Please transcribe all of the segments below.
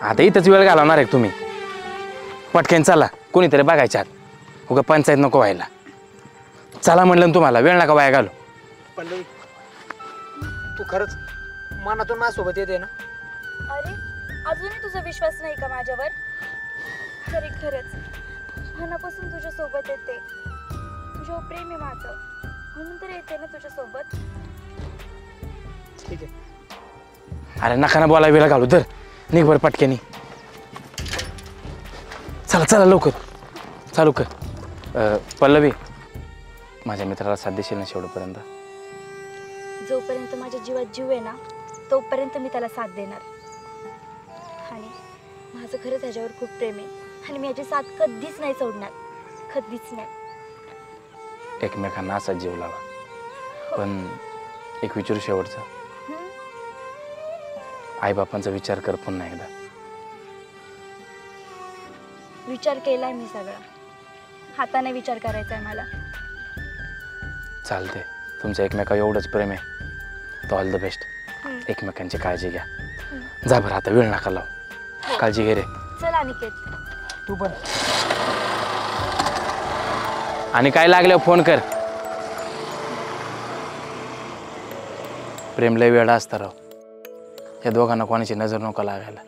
आता इथंच वेळ घालवणार आहे तुम्ही? पटकन चला, कोणीतरी बघायच्यात. उगा पंचायत नको व्हायला. चला म्हणलं तुम्हाला, वेळ नका वाया घालू. पल्लवी, तू खरंच मनातून माझ्यासोबत येते ना? अरे अजूनही तुझा विश्वास नाही का माझ्यावर? खरे खरंच मनापासून तुझ्या सोबत येते. तुझ्यावर प्रेम आहे माझं, म्हणून तर येते ना तुझ्या सोबत. ठीक आहे. अरे नका ना बोला, वेळ घालू. तर निघ बरं पटकेनी. चला चला लवकर चालू कर. पल्लवी, माझ्या मित्राला साथ देशील ना शेवटपर्यंत? जोपर्यंत माझ्या जीवात जीव आहे ना, तोपर्यंत मी त्याला साथ देणार. आणि माझं खरंच ह्याच्यावर खूप प्रेम आहे आणि मी याची साथ कधीच नाही सोडणार, कधीच नाही. एकमेकांना असा जीव लावा. पण एक विचारू शेवटचा, आईबापांचा विचार कर पुन्हा एकदा. विचार केलाय मी सगळा, हाताने विचार करायचा आहे मला. चालते, तुमचं एकमेका एवढंच प्रेम आहे तो ऑल द बेस्ट. एकमेकांची काळजी घ्या. जा बरं, आता वेळ नका लावू. काळजी घे रे. चल अनिकेत, तू पण. आणि काय लागल्यावर फोन कर. प्रेम लय वेळा असता राव. या दोघांना कोणाची नजर नको लागायला.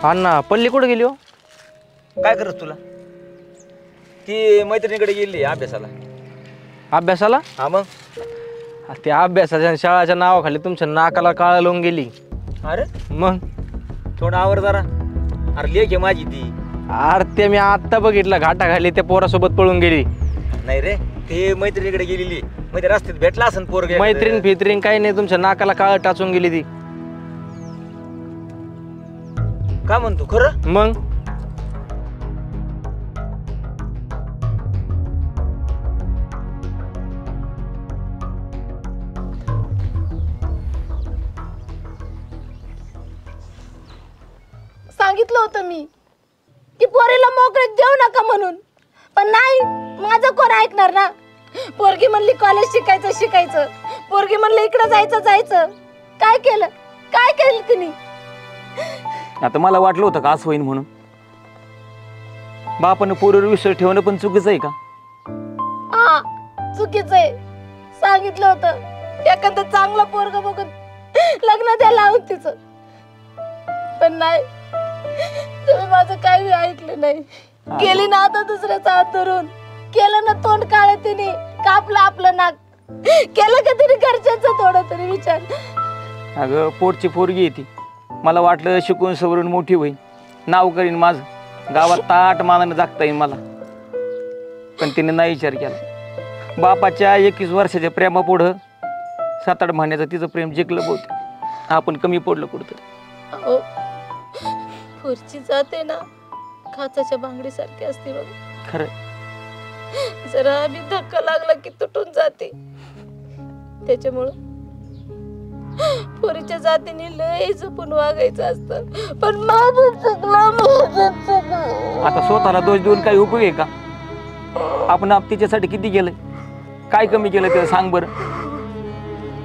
अण्णा, पल्ली कुठे गेली हो? काय करत तुला? ती मैत्रिणीकडे गेली अभ्यासाला. अभ्यासाला? हा मग. त्या अभ्यासाच्या आणि शाळाच्या नावाखाली तुमच्या नाकाला काळा लावून गेली. अरे मग थोडा आवर जरा. अरे लेक आहे माझी ती. ते मी आत्ता बघितलं, घाटाखाली त्या पोरासोबत पळून गेली. नाही रे, ते मैत्रिणीकडे गेलेली. मैत्री रस्त्यात भेटला असेल पोरग. मैत्रीण फित्रीण काही नाही, तुमच्या नाकाला काळ टाचून गेली ती. का म्हणतो खरं? मग सांगितलं होतं मी की पोरीला मोकळीक देऊ नका म्हणून, पण नाही, माझं कोण ऐकणार ना. पोरगी म्हणली कॉलेज शिकायचं. पोरगी म्हणली इकडे जायचं. काय केलं तिने? आता मला वाटलं होतं का असं होईन म्हणून. बापानं पोरीवर विश्वास ठेवणं पण चुकीचं आहे का? हा, चुकीचं आहे. सांगितलं होतं एखादं चांगलं पोरग बघून लग्न द्यायला लावून तिचं, पण नाही, तुम्ही माझं काही ऐकलं नाही. गेली ना आता दुसऱ्याचा हात धरून. केलं ना तोंड काळ तिने, कापलं आपलं नाक. केलं का तिने घरच्यांचं थोडं तरी विचार? अगं, पोटची पोरगी आहे ती. मला वाटलं शिकून सवरून मोठी होईल, नाव करीन माझं, गावात ताट मानानं जागता येईल मला. पण तिने नाही विचार केला. बापाच्या 21 वर्षाच्या प्रेमापुढं 7-8 महिन्याचं तिचं प्रेम जिंकलं बहुतेक. आपण कमी पडलं कुठं. अहो, पुढची जाते ना काचाच्या बांगडीसारखी असते बघ. खरं, जरा आम्ही धक्का लागला की तुटून जाते. त्याच्यामुळं पोरीच्या जातीने लय जपून वागायचं असतं. पण माझं चुकलं. आता स्वतःला दोष देऊन काही उपयोग आहे का? आपण तिच्यासाठी किती केलंय, काय कमी केलं ते सांग बरं.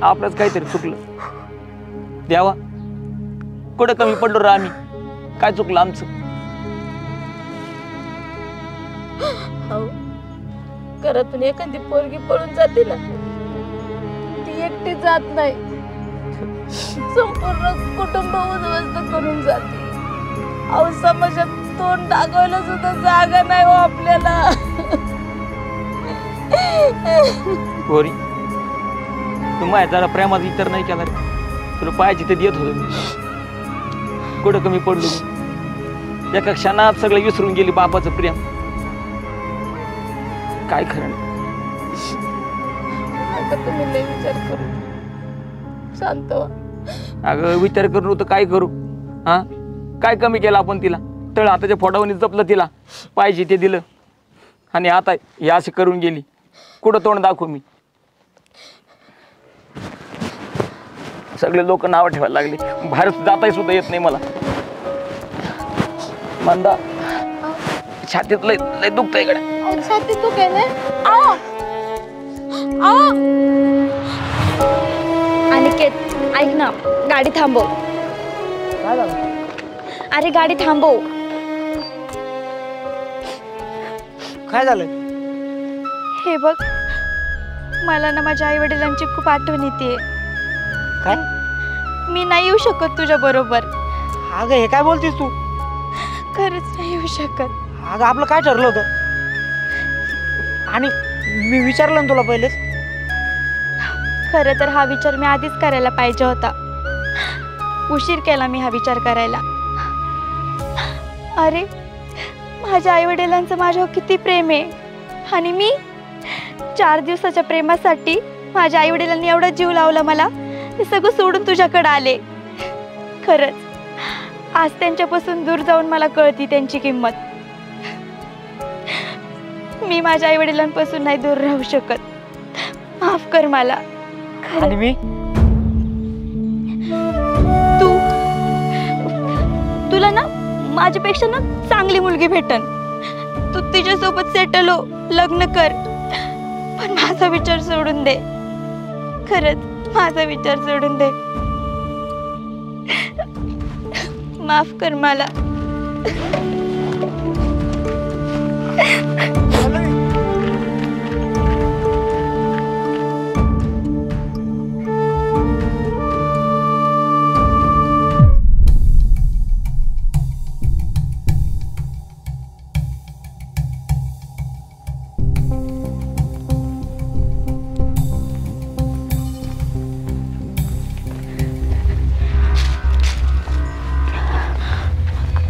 आपलंच काहीतरी चुकलं. द्यावा, कुठं कमी पडलो रा आम्ही? काय चुकलं आमचं? हो, घरातून एखादी पोरगी पळून जाते ना, ती एकटी जात नाही, संपूर्ण कुटुंब उद्ध्वस्त करून जाते. अहो, समाजात तोंड दाखवायला सुद्धा जागा नाही हो आपल्याला. पोरी, तू माझ्या जरा प्रेमाचा विचार नाही केला रे. तुला पाहिजे ते देत होतो मी. कुठं कमी पडलो मी? एका क्षणात सगळं विसरून गेली बापाचं प्रेम. काय खरं नाही. आता तुम्ही लय विचार करू, शांत व्हा. अगं, विचार करून होतं काय करू? हा, काय कमी केलं आपण तिला? तळ हाताच्या फोटावणी जपलं तिला, पाहिजे ते दिलं, आणि आता हे अशी करून गेली. कुठं तोंड दाखवू मी? सगळे लोक नाव ठेवायला लागले. बाहेर जाताही सुद्धा येत नाही मला. मंदा, छातीत लय दुखतंय इकडे. छातीत दुखायलंय? अनिकेत ऐक ना, गाडी थांबव. काय झालं? अरे गाडी थांबव. काय झालं? हे बघ, मला ना माझ्या आई वडिलांची खूप आठवण येते. काय? मी नाही येऊ शकत तुझ्या बरोबर. अगं हे काय बोलतेस तू? खरंच नाही येऊ शकत. अगं आपलं काय ठरलं होतं? आणि मी विचारलं ना तुला पहिलेच. खरं तर हा विचार मी आधीच करायला पाहिजे होता. उशीर केला मी हा विचार करायला. अरे माझ्या आई वडिलांचं माझ्यावर किती प्रेम आहे, आणि मी 4 दिवसाच्या प्रेमासाठी माझ्या आई वडिलांनी एवढा जीव लावला मला, ते सगळं सोडून तुझ्याकडे आले. खरंच आज त्यांच्यापासून दूर जाऊन मला कळती त्यांची किंमत. मी माझ्या आई वडिलांपासून नाही दूर राहू शकत. माफ कर मला. आणि मी तुला ना माझ्यापेक्षा ना चांगली मुलगी भेटन. तू तिच्यासोबत सेटल हो, लग्न कर. पण माझा विचार सोडून दे. खरंच माझा विचार सोडून दे. माफ कर मला.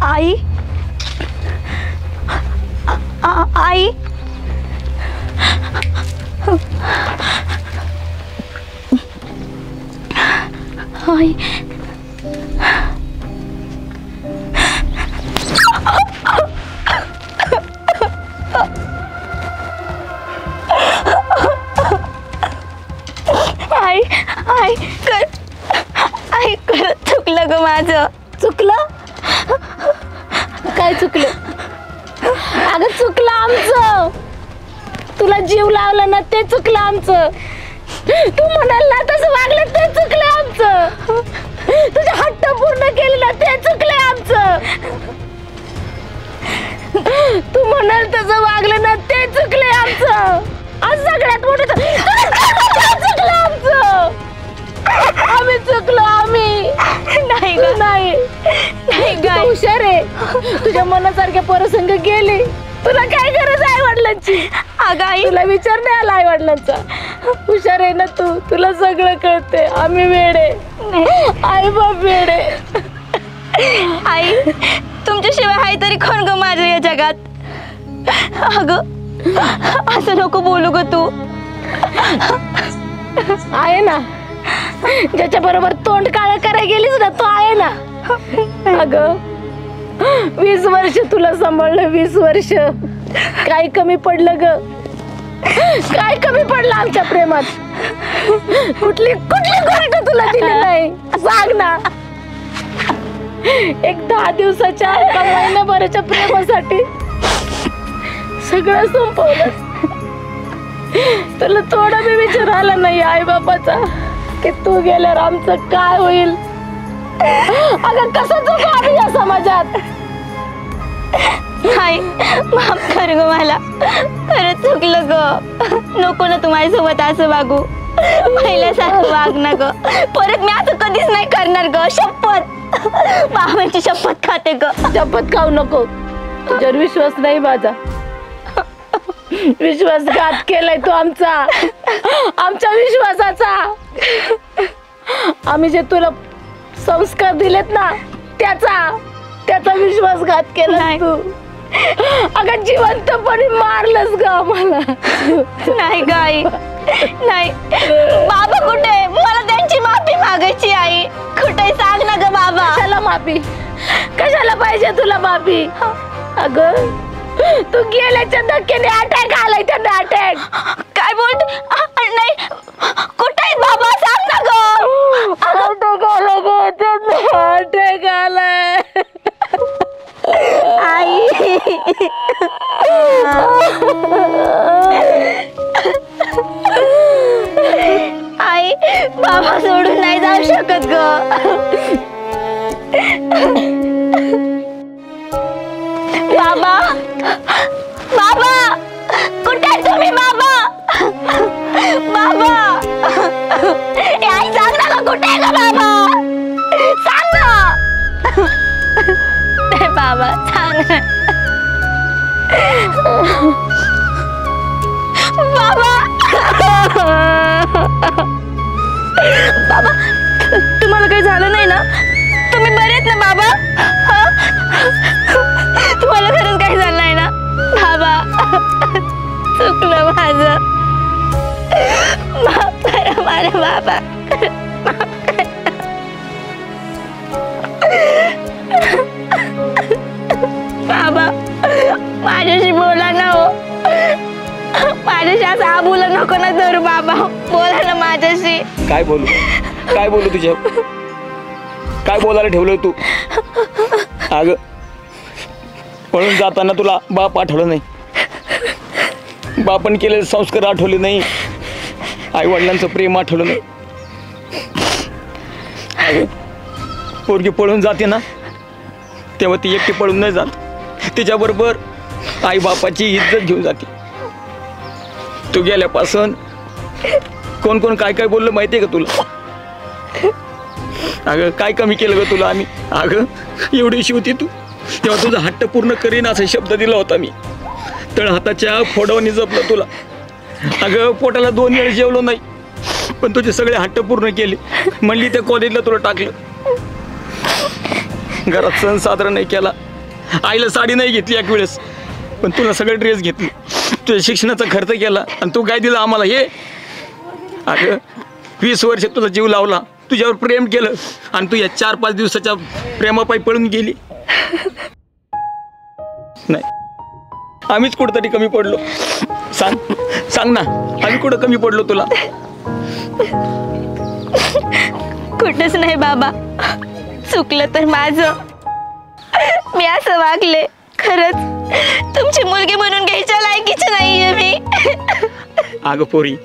आई, आई, आई, आई, आई कर, आई कर. चुकलं ग माझं. चुकलं? काय चुकलं? अगं चुकलं आमचं. तुला जीव लावला ना ते चुकलं आमचं. तू म्हणाल ना तसं वागलं ते चुकलं आमचं. तुझे हट्ट पूर्ण केले ना ते चुकलं आमचं. तू म्हणाल तसं वागलं ना ते चुकलं आमचं. आज सगळ्यात मोठं चुकलं आमचं. आम्ही चुकलो. आम्ही नाही ग, नाही नाही. हुशार आहे. तुझ्या मनासारख्या प्रसंग गेले. तुला काय गरज आहे वडिलांची? अगं आई, तुला विचार नाही आला आई वडिलांचा. हुशार आहे ना तू. तुला सगळं कळते. आम्ही वेडे, आई बाप वेडे. आई तुमच्याशिवाय आहे तरी कोण ग माझं या जगात? अगं असं नको बोलू ग तू. आहे ना, ज्याच्या बरोबर तोंड काळं करायला गेलीस ना तो आहे ना. अगं 20 वर्ष तुला सांभाळलं. 20 वर्ष काय कमी पडलं ग? काय कमी पडलं आमच्या प्रेमात? कुठली गोष्ट तुला दिली नाही सांग ना. एक 10 दिवसाच्या एका महिन्याभराच्या प्रेमासाठी सगळं संपवलं. तुला थोडा बी विचार आला नाही आई बाबाचा की तू गेल्यावर आमचं काय होईल? अगं कसं जगू आम्ही या समाजात? आई माफ कर ग मला. खरंच चुकलं ग. नको ना तू माझ्यासोबत असं वागू. पहिल्यासारखं वाग ना ग. परत मी असं कधीच नाही करणार ग. शपथ, बाबांची शपथ खाते ग. शपथ खाऊ नको. तुझ्यावर विश्वास नाही माझा. विश्वासघात केलाय तू आमच्या विश्वासाचा. आम्ही जे तुला संस्कार दिलेत ना त्याचा विश्वासघात केला तू. अगं जिवंतपणे मारलंस ग आम्हाला. नाही ग आई, नाही. बाबा कुठे? मला त्यांची माफी मागायची. आई कुठे? सांग ना ग बाबा. कशाला माफी? कशाला पाहिजे तुला माफी? अगं तू गेल्याच्या धक्क्याने अटॅक आलाय. त्यांना अटॅक. काय बोलते? नाही, कुठे आहेत बाबा? सांग ना ग. अटॅक आलाय. आई नाही शकत ग. बाबा बाबा कुठे आहे तुम्ही बाबा? बाबा ए आई सांग ना ग, कुठे आहे ग बाबा? सांग ना. ए बाबा सांग ना. बाबा बाबा तुम्हाला काही झालं नाही ना? तुम्ही बरे आहेत ना बाबा? तुम्हाला खरंच काही झालं नाही ना बाबा? चुकलं माझं, माफ करा मला बाबा. बाबा माझ्याशी बोला ना हो. माझ्याशी असं आबूला नको ना धरू बाबा. बोला ना माझ्याशी. काय बोलू तुझ्या? काय बोलायला ठेवलं तू? अगं पळून जाताना तुला बाप आठवलं नाही, बापान केलेले संस्कार आठवले नाही, आई वडिलांचं प्रेम आठवलं नाही. अगं पोरगी पळून जाते ना तेव्हा ती एकटी पळून नाही जात, तिच्याबरोबर आई बापाची इज्जत घेऊन जाते. तू गेल्यापासून कोण कोण काय काय बोललं माहिती आहे का तुला? अगं काय कमी केलं ग तुला आम्ही? अगं एवढीशी होती तू तेव्हा तुझा हट्ट पूर्ण करीन असा शब्द दिला होता मी. तळ हाताच्या फोडावणी जपलं तुला. अगं पोटाला 2 वेळ जेवलो नाही पण तुझे सगळे हट्ट पूर्ण केले. म्हणली त्या कॉलेजला तुला टाकलं, घरात सण साजरा नाही केला, आईला साडी नाही घेतली एक वेळेस पण तुला सगळे ड्रेस घेतले, तुझ्या शिक्षणाचा खर्च केला आणि तू काय दिलं आम्हाला हे? अगं 20 वर्ष तुझा जीव लावला, तुझ्यावर प्रेम केलं आणि तू या 4-5 दिवसाच्या प्रेमापायी पळून गेली. नाही आम्हीच कुठंतरी कमी पडलो. सांग ना आम्ही कुठं कमी पडलो तुला? कुठंच नाही बाबा. चुकलं तर माझं. मी असं वागले. खरंच तुमची मुलगी म्हणून घ्यायच्या लायकीची नाहीये मी. अगं पोरी,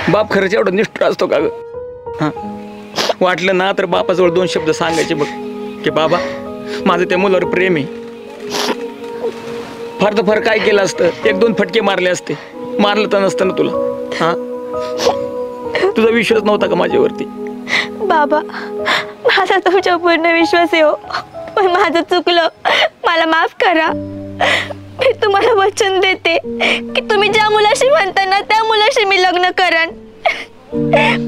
बाप खरंच एवढं निष्ठुर असतो का ग? हां वाटलं ना तर बापाजवळ 2 शब्द सांगायचे बघ की बाबा माझं त्या मुलावर प्रेम आहे. फार तर फार काय केलं असतं, 1-2 फटके मारले असते. मारलं तर नसतं ना तुला. हां तुझा विश्वास नव्हता का माझ्यावरती? बाबा माझा तुमच्यावर पूर्ण विश्वास आहे हो, पण माझं चुकलं. मला माफ करा. मी तुम्हाला वचन देते की तुम्ही ज्या मुलाशी म्हणता ना त्या मुलाशी मी लग्न करेन,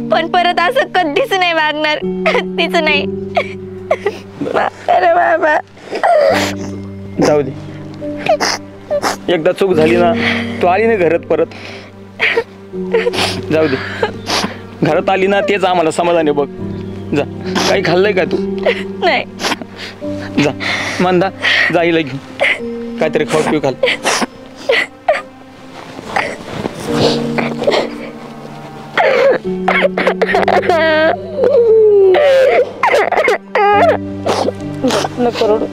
पण परत असं कधीच नाही वागणार. कधीच नाही. माफ करा बाबा. जाऊ दे, एकदा चूक झाली ना तू आली ना घरात परत. जाऊ दे, घरात आली ना तेच आम्हाला समाधान आहे बघ. जा, काही खाल्लंय का तू? नाही. जा मंदा, जाईला घेऊन काहीतरी खाऊ पिऊ घाल. नको रडू.